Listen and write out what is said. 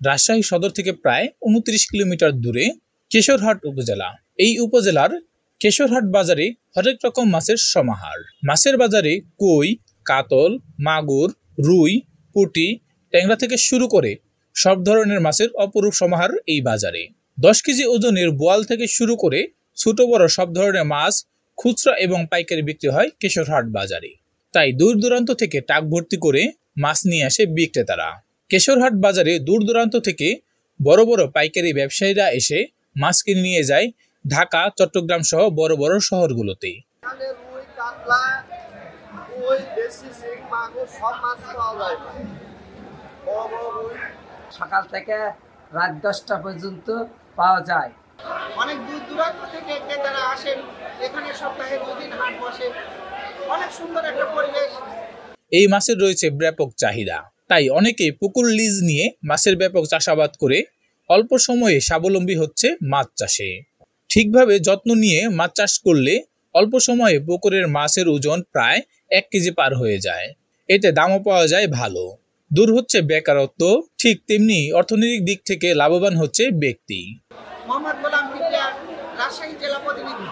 রাজশাহী সদর থেকে প্রায় 29 কিলোমিটার দূরে কেশরহাট উপজেলা। এই উপজেলার কেশরহাট বাজারে হরেক রকম মাছের সমাহার। মাছের বাজারে কই, কাতল, মাগুর, রুই, পুঁটি, ট্যাংরা থেকে শুরু করে সব ধরনের মাছের অপরূপ সমাহার এই বাজারে। 10 কেজি ওজনের বোয়াল থেকে শুরু করে ছোট বড় সব ধরনের মাছ খুচরা এবং পাইকারি বিক্রি হয় কেশরহাট বাজারে। তাই দূর দূরান্ত থেকে টাক ভর্তি করে মাছ নিয়ে আসে বিক্রেতারা। কেশরহাট বাজারে দূর দূরান্ত থেকে বড় বড় পাইকারি ব্যবসায়ীরা এসে মাছ কিনে নিয়ে যায় ঢাকা, চট্টগ্রাম সহ বড় বড় শহরগুলোতে। সকাল থেকে রাত 10টা পর্যন্ত পাওয়া যায়। অনেক দূর দূরান্ত থেকে ক্রেতারা আসেন এখানে, সপ্তাহে 2 দিন হাট বসে। অনেক সুন্দর একটা পরিবেশ। এই মাছের রয়েছে ব্যাপক চাহিদা, তাই অনেকে পুকুর লিজ নিয়ে মাছের ব্যাপক চাষাবাদ করে অল্প সময়ে স্বাবলম্বী হচ্ছে মাছ চাষে। ঠিকভাবে যত্ন নিয়ে মাছ চাষ করলে অল্প সময়ে পুকুরের মাছের ওজন প্রায় 1 কেজি পার হয়ে যায়। এতে দামও পাওয়া যায় ভালো। দূর হচ্ছে বেকারত্ব, ঠিক তেমনি অর্থনৈতিক দিক থেকে লাভবান হচ্ছে ব্যক্তি। মোহাম্মদ গোলাম কিবরিয়া, রাজশাহী জেলা প্রতিনিধি।